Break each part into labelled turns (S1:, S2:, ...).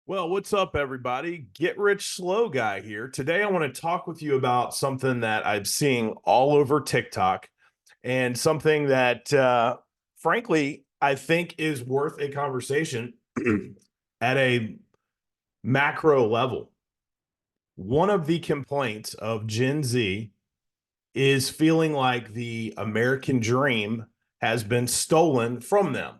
S1: Well, what's up, everybody? Get Rich Slow Guy here. Today, I want to talk with you about something that I'm seeing all over TikTok and something that, frankly, I think is worth a conversation at a macro level. One of the complaints of Gen Z is feeling like the American dream has been stolen from them.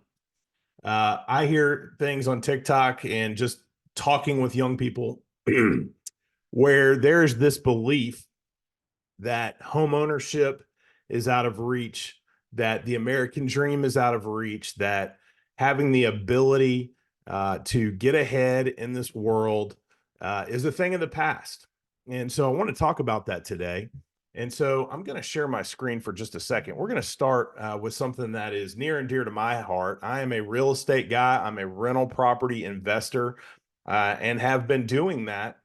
S1: I hear things on TikTok and just talking with young people where there's this belief that home ownership is out of reach, that the American dream is out of reach, that having the ability to get ahead in this world is a thing of the past. And so I want to talk about that today. And so I'm going to share my screen for just a second. We're going to start with something that is near and dear to my heart. I am a real estate guy, I'm a rental property investor, and have been doing that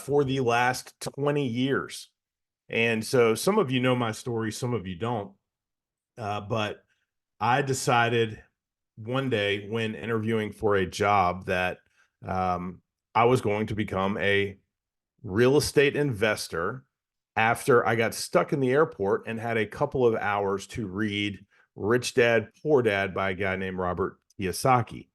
S1: for the last 20 years. And so some of you know my story, some of you don't. But I decided one day when interviewing for a job that um, I was going to become a real estate investor after I got stuck in the airport and had a couple of hours to read Rich Dad, Poor Dad by a guy named Robert Kiyosaki.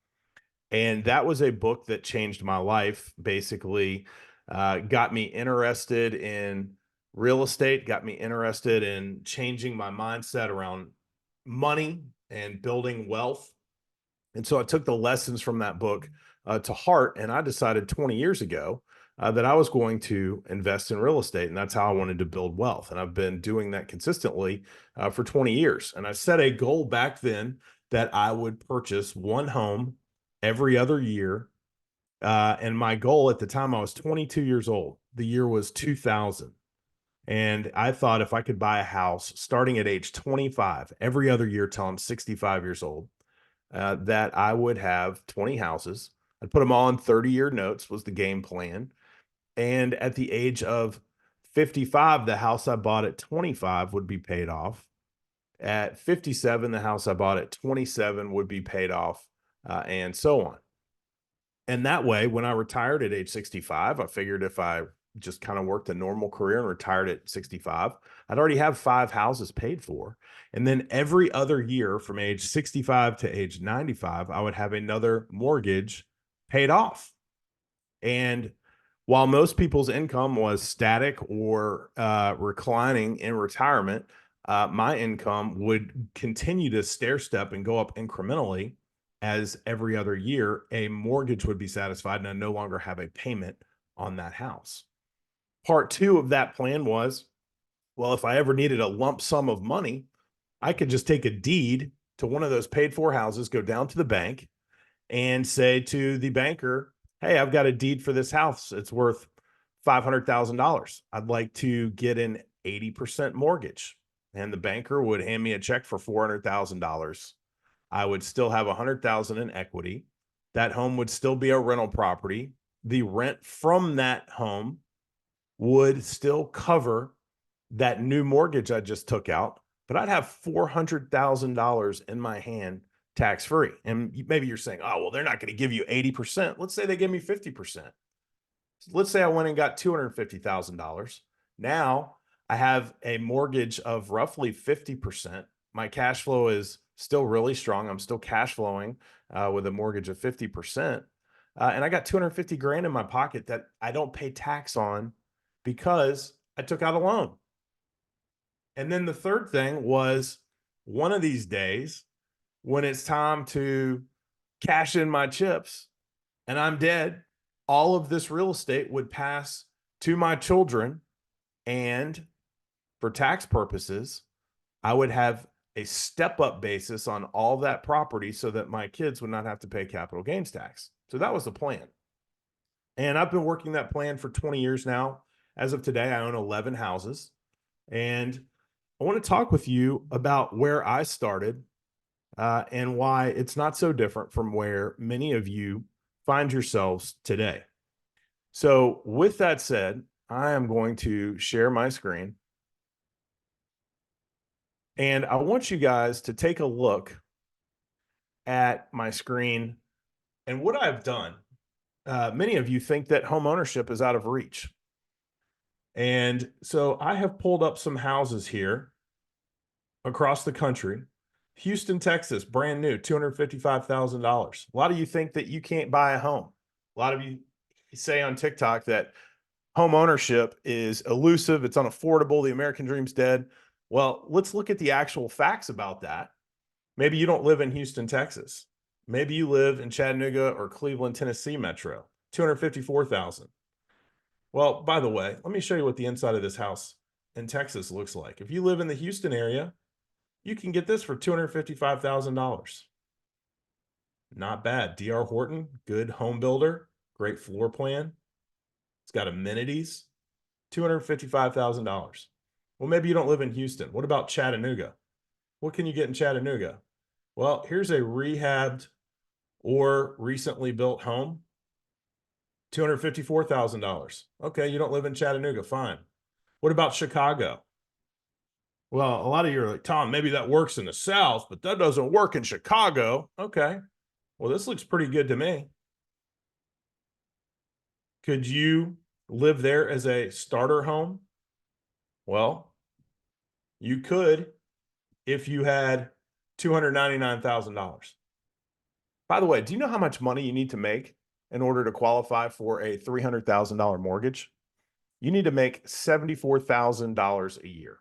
S1: And that was a book that changed my life, basically, got me interested in real estate, got me interested in changing my mindset around money and building wealth. And so I took the lessons from that book to heart, and I decided 20 years ago that I was going to invest in real estate, and that's how I wanted to build wealth. And I've been doing that consistently for 20 years. And I set a goal back then that I would purchase one home every other year. And my goal at the time, I was 22 years old. The year was 2000. And I thought if I could buy a house starting at age 25 every other year till I'm 65 years old, that I would have 20 houses. I'd put them all in 30-year notes was the game plan. And at the age of 55, the house I bought at 25 would be paid off. At 57, the house I bought at 27 would be paid off, and so on. And that way, when I retired at age 65, I figured if I just kind of worked a normal career and retired at 65, I'd already have 5 houses paid for. And then every other year from age 65 to age 95, I would have another mortgage paid off. And while most people's income was static or reclining in retirement, my income would continue to stair step and go up incrementally as every other year a mortgage would be satisfied and I no longer have a payment on that house. Part two of that plan was, well, if I ever needed a lump sum of money, I could just take a deed to one of those paid for houses, go down to the bank and say to the banker, hey, I've got a deed for this house. It's worth $500,000. I'd like to get an 80% mortgage. And the banker would hand me a check for $400,000. I would still have 100,000 in equity. That home would still be a rental property. The rent from that home would still cover that new mortgage I just took out, but I'd have $400,000 in my hand tax free. And maybe you're saying, oh, well, they're not going to give you 80%. Let's say they give me 50%. Let's say I went and got $250,000. Now I have a mortgage of roughly 50%. My cash flow is still really strong. I'm still cash flowing with a mortgage of 50%. And I got 250 grand in my pocket that I don't pay tax on because I took out a loan. And then the third thing was one of these days when it's time to cash in my chips and I'm dead, all of this real estate would pass to my children. And for tax purposes, I would have a step up basis on all that property so that my kids would not have to pay capital gains tax. So that was the plan. And I've been working that plan for 20 years now. As of today, I own 11 houses. And I want to talk with you about where I started and why it's not so different from where many of you find yourselves today. So, with that said, I am going to share my screen. And I want you guys to take a look at my screen and what I've done. many of you think that home ownership is out of reach. And so I have pulled up some houses here across the country. Houston, Texas, brand new, $255,000. A lot of you think that you can't buy a home. A lot of you say on TikTok that home ownership is elusive, it's unaffordable, the American dream's dead. Well, let's look at the actual facts about that. Maybe you don't live in Houston, Texas. Maybe you live in Chattanooga or Cleveland, Tennessee metro, 254,000. Well, by the way, let me show you what the inside of this house in Texas looks like. If you live in the Houston area, you can get this for $255,000. Not bad. D.R. Horton, good home builder, great floor plan. It's got amenities, $255,000. Well, maybe you don't live in Houston. What about Chattanooga? What can you get in Chattanooga? Well, here's a rehabbed or recently built home, $254,000. Okay, you don't live in Chattanooga, fine. What about Chicago? Well, a lot of you are like, Tom, maybe that works in the South, but that doesn't work in Chicago. Okay, well, this looks pretty good to me. Could you live there as a starter home? Well, you could if you had $299,000. By the way, do you know how much money you need to make in order to qualify for a $300,000 mortgage? You need to make $74,000 a year.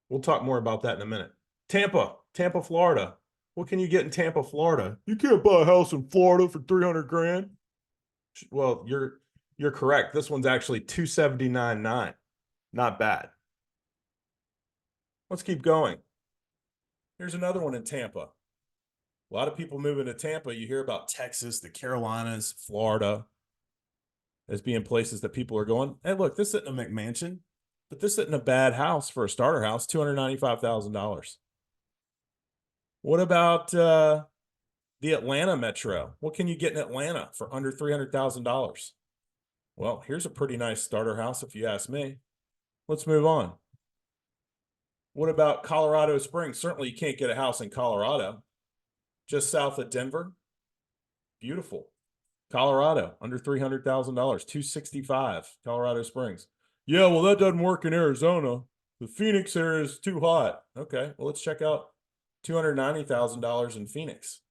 S1: We'll talk more about that in a minute. Tampa, Florida. What can you get in Tampa, Florida? You can't buy a house in Florida for 300 grand. Well, you're correct. This one's actually 279.9. Not bad. Let's keep going. Here's another one in Tampa. A lot of people moving to Tampa. You hear about Texas, the Carolinas, Florida as being places that people are going. Hey, look, this isn't a McMansion, but this isn't a bad house for a starter house, $295,000. What about the Atlanta metro? What can you get in Atlanta for under $300,000? Well, here's a pretty nice starter house if you ask me. Let's move on. What about Colorado Springs? Certainly you can't get a house in Colorado. Just south of Denver. Beautiful. Colorado, under $300,000, 265, Colorado Springs. Yeah, well, that doesn't work in Arizona. The Phoenix area is too hot. Okay, well, let's check out $290,000 in Phoenix.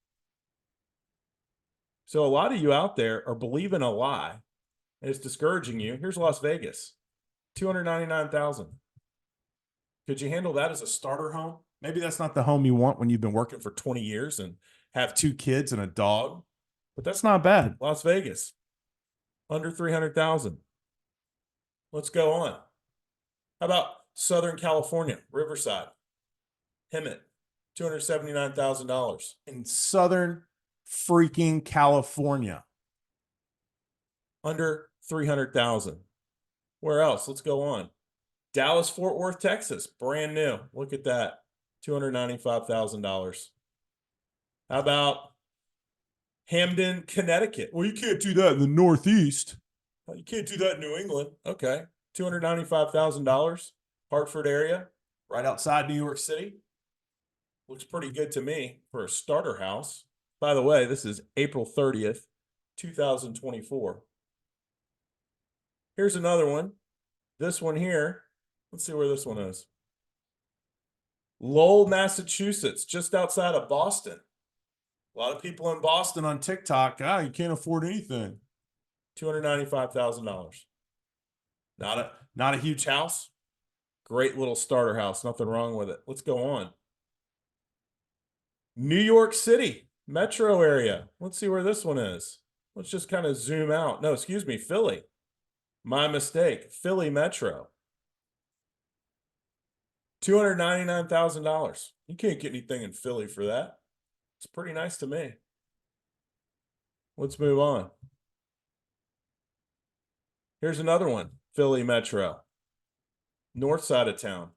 S1: So a lot of you out there are believing a lie, and it's discouraging you. Here's Las Vegas, $299,000. Could you handle that as a starter home? Maybe that's not the home you want when you've been working for 20 years and have 2 kids and a dog, but that's not bad. Las Vegas, under 300,000. Let's go on. How about Southern California, Riverside, Hemet, $279,000 in Southern freaking California, under 300,000. Where else? Let's go on. Dallas, Fort Worth, Texas, brand new. Look at that, $295,000. How about Hamden, Connecticut? Well, you can't do that in the Northeast. You can't do that in New England. Okay, $295,000. Hartford area, right outside New York City. Looks pretty good to me for a starter house. By the way, this is April 30th, 2024. Here's another one. This one here. Let's see where this one is. Lowell, Massachusetts, just outside of Boston. A lot of people in Boston on TikTok, you can't afford anything. $295,000. Not a huge house. Great little starter house. Nothing wrong with it. Let's go on. New York City, metro area. Let's see where this one is. Let's just kind of zoom out. No, excuse me, Philly. My mistake. Philly metro. $299,000. You can't get anything in Philly for that. It's pretty nice to me. Let's move on. Here's another one. Philly metro. North side of town.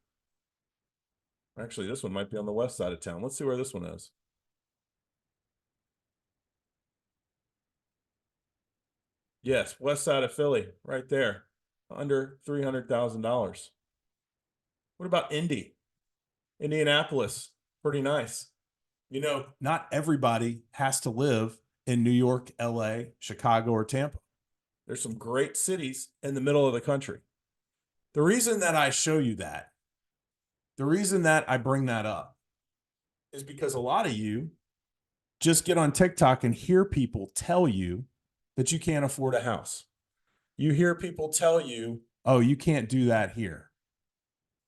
S1: Actually, this one might be on the west side of town. Let's see where this one is. Yes, west side of Philly, right there. Under $300,000. What about Indy? Indianapolis, pretty nice. You know, not everybody has to live in New York, LA, Chicago, or Tampa. There's some great cities in the middle of the country. The reason that I show you that, the reason that I bring that up is because a lot of you just get on TikTok and hear people tell you that you can't afford a house. You hear people tell you, oh, you can't do that here.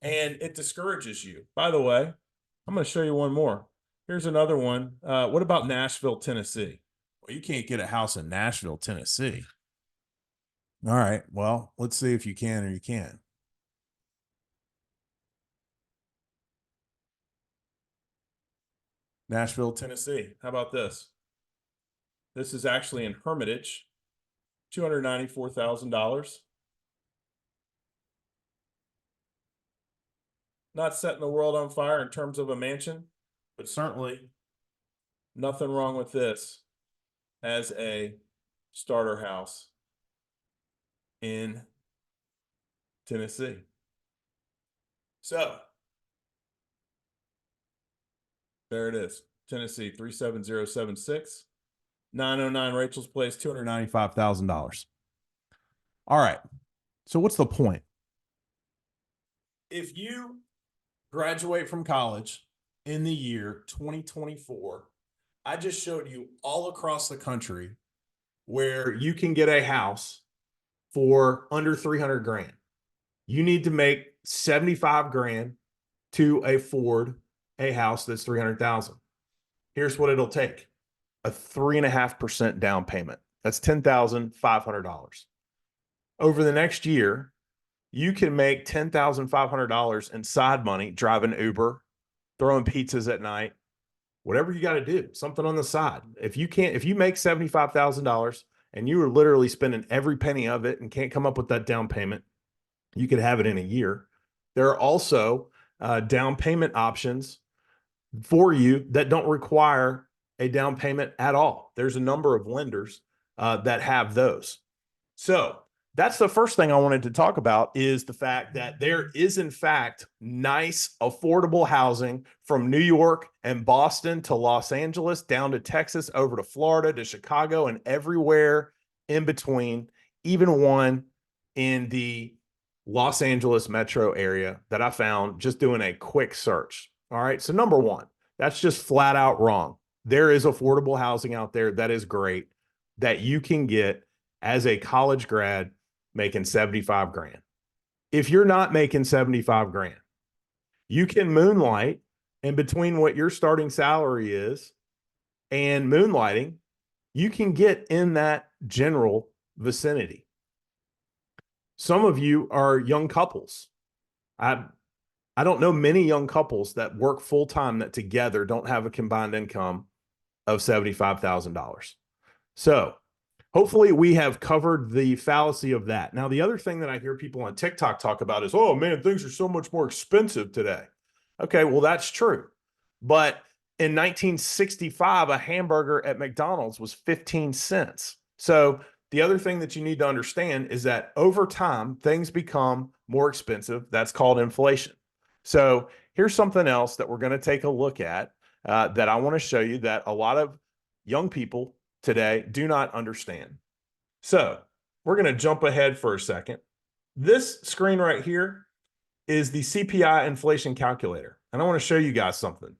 S1: And it discourages you. By the way, I'm going to show you one more. Here's another one. What about Nashville, Tennessee? Well, you can't get a house in Nashville, Tennessee. All right. Well, let's see if you can or you can't. Nashville, Tennessee. How about this? This is actually in Hermitage, $294,000. Not setting the world on fire in terms of a mansion, but certainly nothing wrong with this as a starter house in Tennessee. So there it is. Tennessee, 37076, 909 Rachel's Place, $295,000. All right. So what's the point? If you graduate from college in the year 2024, I just showed you all across the country where you can get a house for under 300 grand. You need to make 75 grand to afford a house that's 300,000. Here's what it'll take: a 3.5% down payment. That's $10,500. Over the next year, you can make $10,500 in side money, driving Uber, throwing pizzas at night, whatever you got to do, something on the side. If you make $75,000 and you are literally spending every penny of it and can't come up with that down payment, you could have it in a year. There are also down payment options for you that don't require a down payment at all. There's a number of lenders that have those. So that's the first thing I wanted to talk about, is the fact that there is, in fact, nice, affordable housing from New York and Boston to Los Angeles, down to Texas, over to Florida, to Chicago, and everywhere in between, even one in the Los Angeles metro area that I found just doing a quick search. All right. So number one, that's just flat out wrong. There is affordable housing out there that is great, that you can get as a college grad making 75 grand. If you're not making 75 grand, you can moonlight in between what your starting salary is and moonlighting. You can get in that general vicinity. Some of you are young couples. I don't know many young couples that work full time that together don't have a combined income of $75,000. So hopefully we have covered the fallacy of that. Now, the other thing that I hear people on TikTok talk about is, oh man, things are so much more expensive today. Okay, well, that's true. But in 1965, a hamburger at McDonald's was 15 cents. So the other thing that you need to understand is that over time, things become more expensive. That's called inflation. So here's something else that we're going to take a look at that I want to show you that a lot of young people today do not understand. So we're going to jump ahead for a second. This screen right here is the CPI inflation calculator. And I want to show you guys something.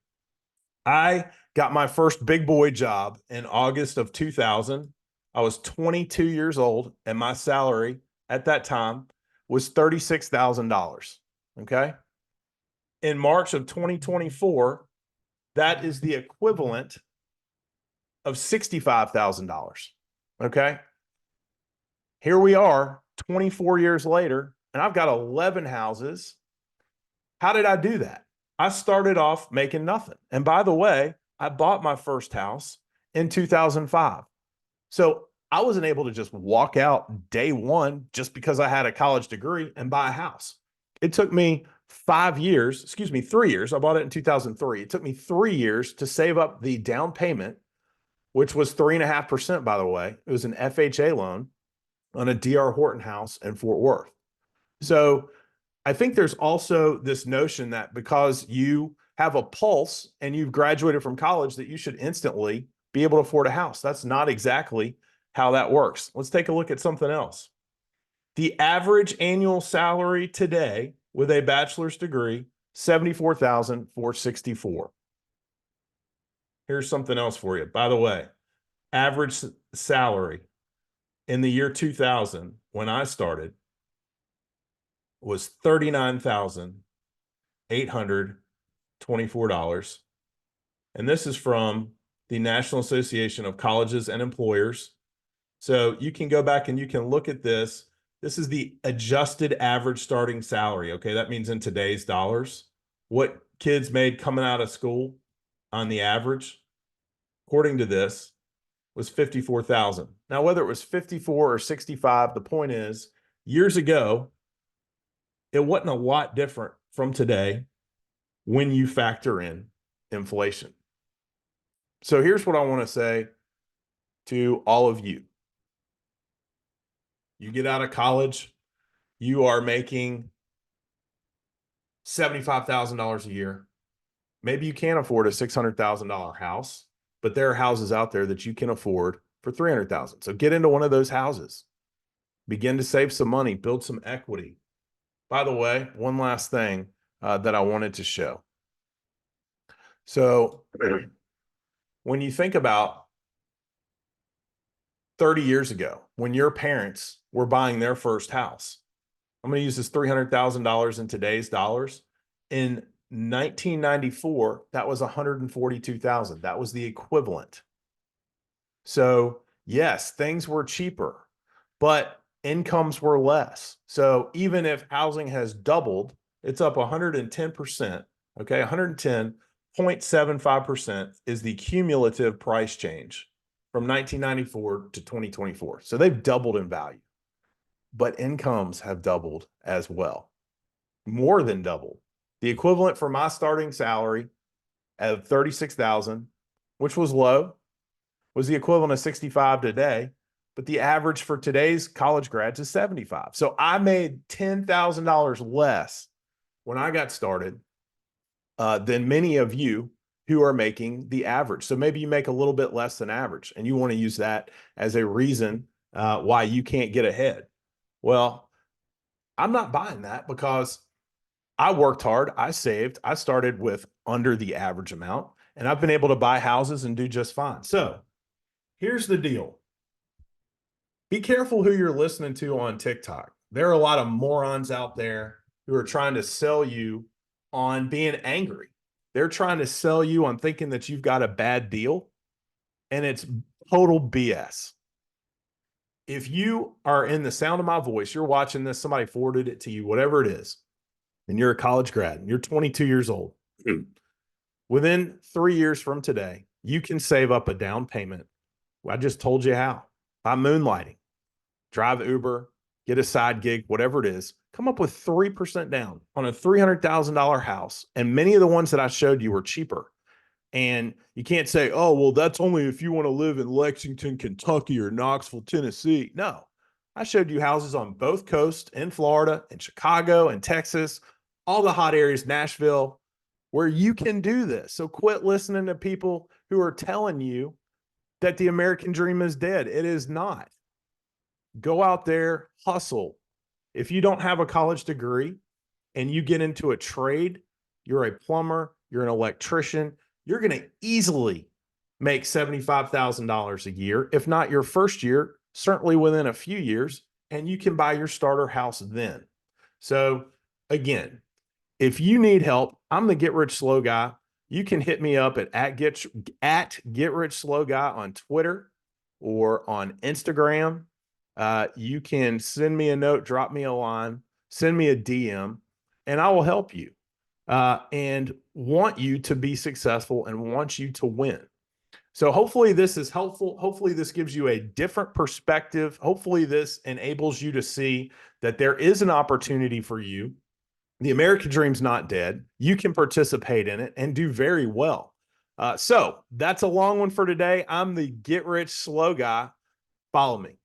S1: I got my first big boy job in August of 2000. I was 22 years old, and my salary at that time was $36,000. Okay. In March of 2024, that is the equivalent of $65,000. Okay. Here we are 24 years later, and I've got 11 houses. How did I do that? I started off making nothing. And by the way, I bought my first house in 2005. So I wasn't able to just walk out day one just because I had a college degree and buy a house. It took me 3 years. I bought it in 2003. It took me 3 years to save up the down payment, which was 3.5%, by the way. It was an FHA loan on a D.R. Horton house in Fort Worth. So I think there's also this notion that because you have a pulse and you've graduated from college, that you should instantly be able to afford a house. That's not exactly how that works. Let's take a look at something else. The average annual salary today with a bachelor's degree, $74,464. Here's something else for you. By the way, average salary in the year 2000, when I started, was $39,824. And this is from the National Association of Colleges and Employers. So you can go back and you can look at this. This is the adjusted average starting salary. Okay, that means in today's dollars, what kids made coming out of school on the average, according to this, was 54,000. Now, whether it was 54 or 65, the point is, years ago, it wasn't a lot different from today when you factor in inflation. So here's what I want to say to all of you. You get out of college, you are making $75,000 a year. Maybe you can't afford a $600,000 house, but there are houses out there that you can afford for $300,000. So get into one of those houses. Begin to save some money, build some equity. By the way, one last thing that I wanted to show. So when you think about 30 years ago, when your parents were buying their first house, I'm going to use this $300,000 in today's dollars. In 1994, that was $142,000. That was the equivalent. So yes, things were cheaper, but incomes were less. So even if housing has doubled, it's up 110%. Okay, 110.75% is the cumulative price change from 1994 to 2024. So they've doubled in value, but incomes have doubled as well, more than doubled. The equivalent for my starting salary of $36,000, which was low, was the equivalent of 65 today, but the average for today's college grads is 75. So I made $10,000 less when I got started than many of you who are making the average. So maybe you make a little bit less than average and you want to use that as a reason why you can't get ahead. Well, I'm not buying that because I worked hard. I saved. I started with under the average amount and I've been able to buy houses and do just fine. So here's the deal. Be careful who you're listening to on TikTok. There are a lot of morons out there who are trying to sell you on being angry. They're trying to sell you on thinking that you've got a bad deal, and it's total BS. If you are in the sound of my voice, you're watching this, somebody forwarded it to you, whatever it is, and you're a college grad, and you're 22 years old, within 3 years from today, you can save up a down payment. I just told you how. By moonlighting, drive Uber, get a side gig, whatever it is, come up with 3% down on a $300,000 house. And many of the ones that I showed you were cheaper. And you can't say, oh, well, that's only if you want to live in Lexington, Kentucky or Knoxville, Tennessee. No, I showed you houses on both coasts in Florida and Chicago and Texas, all the hot areas, Nashville, where you can do this. So quit listening to people who are telling you that the American dream is dead. It is not. Go out there, hustle. If you don't have a college degree and you get into a trade, you're a plumber, you're an electrician, you're going to easily make $75,000 a year, if not your first year, certainly within a few years, and you can buy your starter house then. So again, if you need help, I'm the Get Rich Slow Guy. You can hit me up at Get Rich Slow Guy on Twitter or on Instagram. You can send me a note, drop me a line, send me a DM, and I will help you and want you to be successful and want you to win. So hopefully this is helpful. Hopefully this gives you a different perspective. Hopefully this enables you to see that there is an opportunity for you. The American dream's not dead. You can participate in it and do very well. So that's a long one for today. I'm the Get Rich Slow Guy. Follow me.